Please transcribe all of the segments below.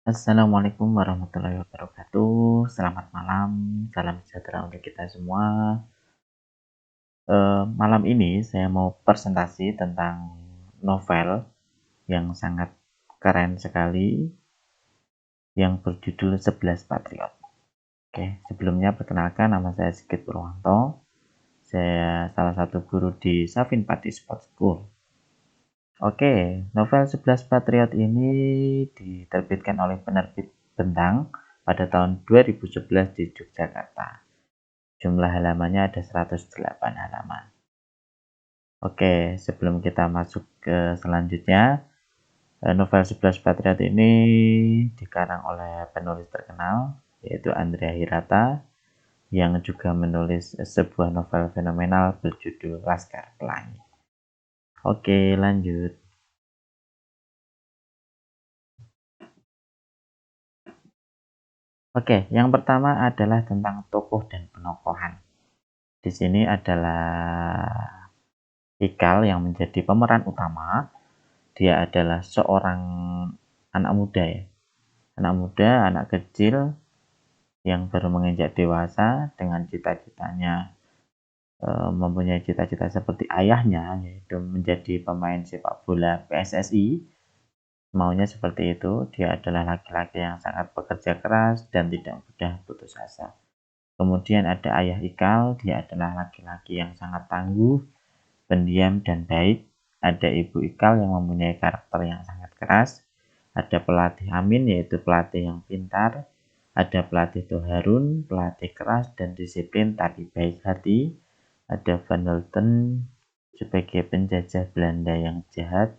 Assalamualaikum warahmatullahi wabarakatuh. Selamat malam, salam sejahtera untuk kita semua. Malam ini saya mau presentasi tentang novel yang sangat keren sekali yang berjudul 11 Patriot. Oke, sebelumnya perkenalkan nama saya Sigit Purwanto. Saya salah satu guru di Savin Pati Sport School. Oke, novel 11 Patriot ini diterbitkan oleh penerbit Bentang pada tahun 2011 di Yogyakarta. Jumlah halamannya ada 108 halaman. Oke, sebelum kita masuk ke selanjutnya, novel 11 Patriot ini dikarang oleh penulis terkenal, yaitu Andrea Hirata, yang juga menulis sebuah novel fenomenal berjudul Laskar Pelangi. Oke, lanjut. Oke, yang pertama adalah tentang tokoh dan penokohan. Di sini adalah Ikal yang menjadi pemeran utama. Dia adalah seorang anak muda ya. Anak kecil yang baru menginjak dewasa dengan cita-citanya mempunyai cita-cita seperti ayahnya, yaitu menjadi pemain sepak bola PSSI. Maunya seperti itu. Dia adalah laki-laki yang sangat bekerja keras dan tidak mudah putus asa. Kemudian ada ayah Ikal, dia adalah laki-laki yang sangat tangguh, pendiam dan baik. Ada ibu Ikal yang mempunyai karakter yang sangat keras. Ada pelatih Amin, yaitu pelatih yang pintar. Ada pelatih Toharun, pelatih keras dan disiplin tapi baik hati. Ada Van Houten sebagai penjajah Belanda yang jahat.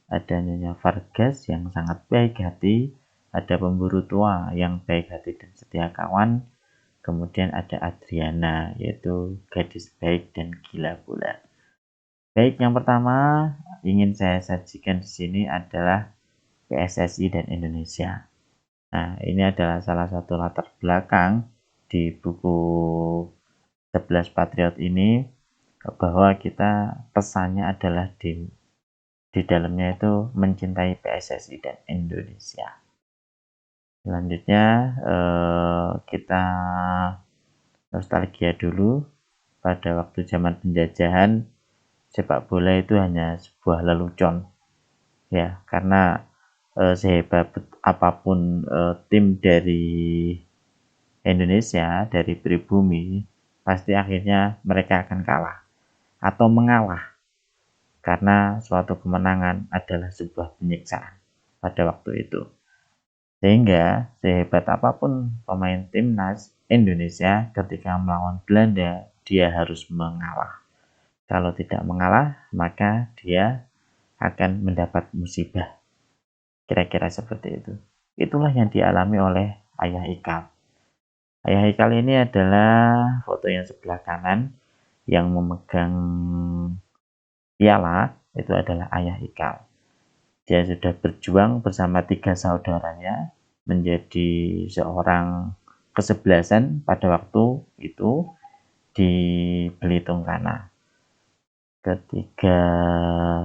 Ada Nyonya Vargas yang sangat baik hati. Ada pemburu tua yang baik hati dan setia kawan. Kemudian ada Adriana, yaitu gadis baik dan gila bola. Baik, yang pertama ingin saya sajikan di sini adalah PSSI dan Indonesia. Nah, ini adalah salah satu latar belakang di buku 11 Patriot ini, bahwa kita pesannya adalah di dalamnya itu mencintai PSSI dan Indonesia. Selanjutnya kita nostalgia dulu. Pada waktu zaman penjajahan, sepak bola itu hanya sebuah lelucon ya, karena sehebat apapun tim dari Indonesia, dari pribumi, pasti akhirnya mereka akan kalah atau mengalah, karena suatu kemenangan adalah sebuah penyiksaan pada waktu itu. Sehingga sehebat apapun pemain timnas Indonesia, ketika melawan Belanda, dia harus mengalah. Kalau tidak mengalah, maka dia akan mendapat musibah. Kira-kira seperti itu. Itulah yang dialami oleh ayah Ikal. Ayah Ikal ini adalah foto yang sebelah kanan, yang memegang piala, itu adalah ayah Ikal. Dia sudah berjuang bersama 3 saudaranya menjadi seorang kesebelasan pada waktu itu di Belitung Kana. Ketiga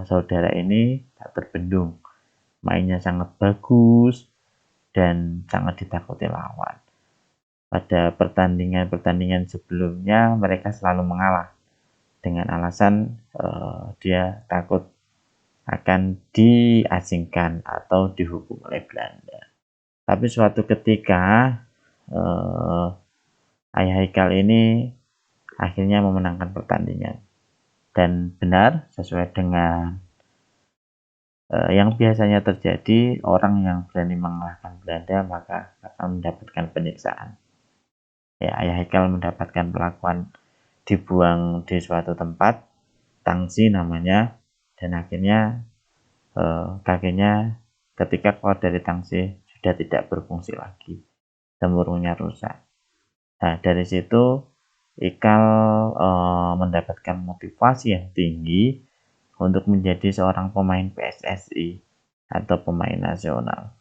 saudara ini tak terbendung, mainnya sangat bagus dan sangat ditakuti lawan. Pada pertandingan-pertandingan sebelumnya mereka selalu mengalah dengan alasan dia takut akan diasingkan atau dihukum oleh Belanda. Tapi suatu ketika ayah Ikal ini akhirnya memenangkan pertandingan, dan benar sesuai dengan yang biasanya terjadi, orang yang berani mengalahkan Belanda maka akan mendapatkan penyiksaan. Ya, ayah Ikal mendapatkan perlakuan dibuang di suatu tempat, tangsi namanya, dan akhirnya kakinya ketika keluar dari tangsi sudah tidak berfungsi lagi, tempurungnya rusak. Nah, dari situ Ikal mendapatkan motivasi yang tinggi untuk menjadi seorang pemain PSSI atau pemain nasional.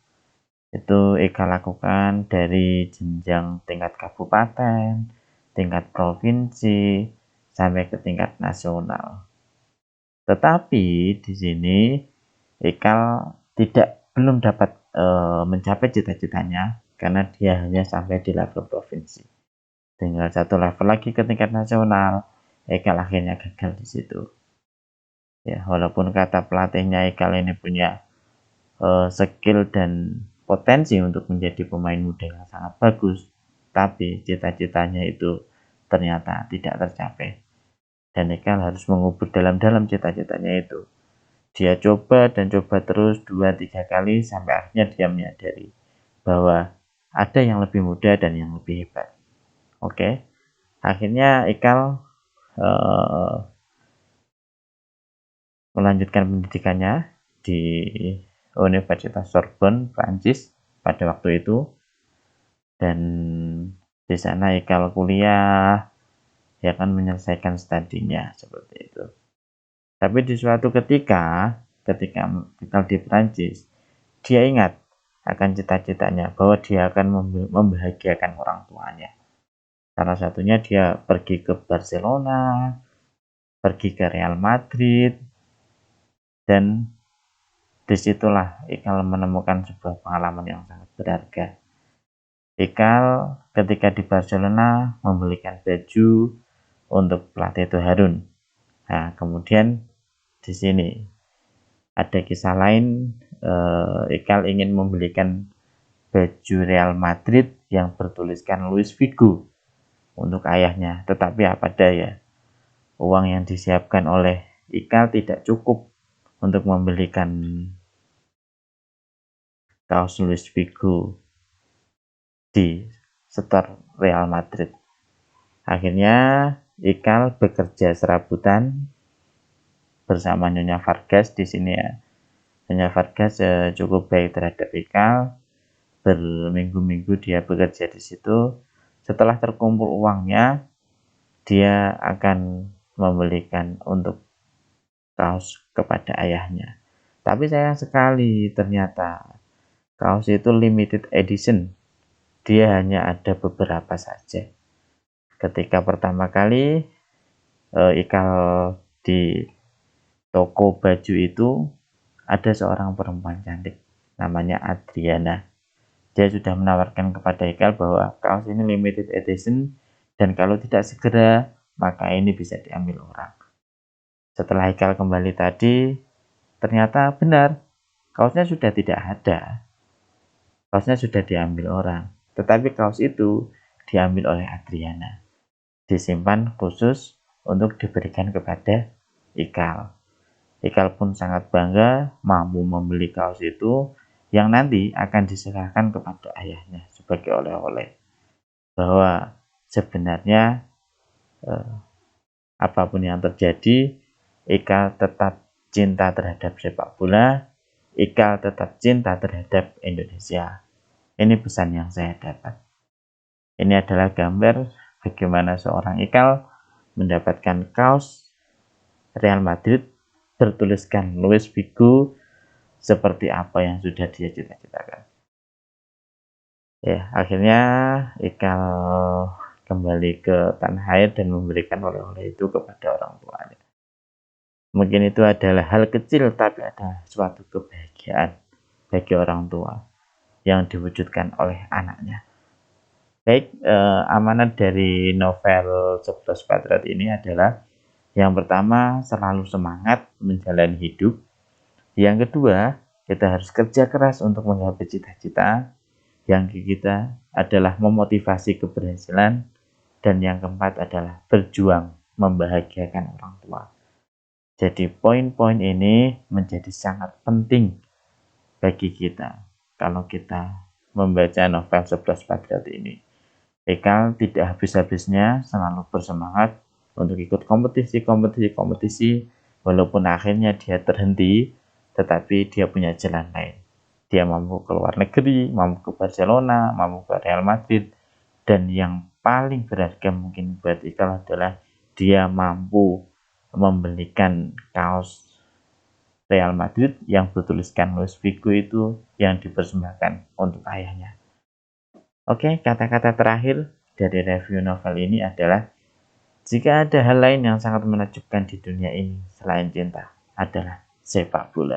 Itu Ikal lakukan dari jenjang tingkat kabupaten, tingkat provinsi, sampai ke tingkat nasional. Tetapi di sini Ikal tidak belum dapat mencapai cita-citanya karena dia hanya sampai di level provinsi. Tinggal satu level lagi ke tingkat nasional, Ekal akhirnya gagal di situ. Ya, walaupun kata pelatihnya Ekal ini punya skill dan potensi untuk menjadi pemain muda yang sangat bagus, tapi cita-citanya itu ternyata tidak tercapai. Dan Ekal harus mengubur dalam-dalam cita-citanya itu. Dia coba dan coba terus 2-3 kali sampai akhirnya dia menyadari bahwa ada yang lebih muda dan yang lebih hebat. Oke, akhirnya Ekal melanjutkan pendidikannya di Universitas Sorbonne, Prancis pada waktu itu, dan di sana Ekal kuliah, dia akan menyelesaikan studinya seperti itu. Tapi di suatu ketika Ekal di Prancis, dia ingat akan cita-citanya bahwa dia akan membahagiakan orang tuanya. Salah satunya dia pergi ke Barcelona, pergi ke Real Madrid, dan disitulah Ekal menemukan sebuah pengalaman yang sangat berharga. Ekal ketika di Barcelona membelikan baju untuk pelatih itu Harun. Nah, kemudian di sini ada kisah lain, Ekal ingin membelikan baju Real Madrid yang bertuliskan Luis Figo untuk ayahnya, tetapi apa daya, uang yang disiapkan oleh Ekal tidak cukup untuk membelikan kaos Luis Figo di setor Real Madrid. Akhirnya Ekal bekerja serabutan bersama Nyonya Vargas di sini ya. Nyonya Vargas cukup baik terhadap Ekal. Berminggu-minggu dia bekerja di situ. Setelah terkumpul uangnya, dia akan membelikan untuk kaos kepada ayahnya. Tapi sayang sekali ternyata kaos itu limited edition. Dia hanya ada beberapa saja. Ketika pertama kali Ekal di toko baju itu, ada seorang perempuan cantik namanya Adriana. Dia sudah menawarkan kepada Ekal bahwa kaos ini limited edition dan kalau tidak segera maka ini bisa diambil orang. Setelah Ekal kembali tadi, ternyata benar, kaosnya sudah tidak ada. Kaosnya sudah diambil orang, tetapi kaos itu diambil oleh Adriana, disimpan khusus untuk diberikan kepada Ekal. Ekal pun sangat bangga mampu membeli kaos itu yang nanti akan diserahkan kepada ayahnya sebagai oleh-oleh. Bahwa sebenarnya apapun yang terjadi, Ekal tetap cinta terhadap sepak bola, Ekal tetap cinta terhadap Indonesia. Ini pesan yang saya dapat. Ini adalah gambar bagaimana seorang Ekal mendapatkan kaos Real Madrid bertuliskan Luis Figo seperti apa yang sudah dia cita-citakan. Ya, akhirnya Ekal kembali ke tanah air dan memberikan oleh-oleh itu kepada orang tuanya. Mungkin itu adalah hal kecil tapi ada suatu kebahagiaan bagi orang tua yang diwujudkan oleh anaknya. Baik, amanat dari novel 11 Patriot ini adalah yang pertama, selalu semangat menjalani hidup. Yang kedua, kita harus kerja keras untuk menggapai cita-cita. Yang ketiga adalah memotivasi keberhasilan. Dan yang keempat adalah berjuang membahagiakan orang tua. Jadi poin-poin ini menjadi sangat penting bagi kita kalau kita membaca novel 11 Patriot ini. Ekal tidak habis-habisnya selalu bersemangat untuk ikut kompetisi, walaupun akhirnya dia terhenti, tetapi dia punya jalan lain. Dia mampu ke luar negeri, mampu ke Barcelona, mampu ke Real Madrid, dan yang paling berharga mungkin buat Ekal adalah dia mampu membelikan kaos Real Madrid yang bertuliskan Luis Figo itu yang dipersembahkan untuk ayahnya. Oke, kata-kata terakhir dari review novel ini adalah jika ada hal lain yang sangat menakjubkan di dunia ini selain cinta adalah sepak bola.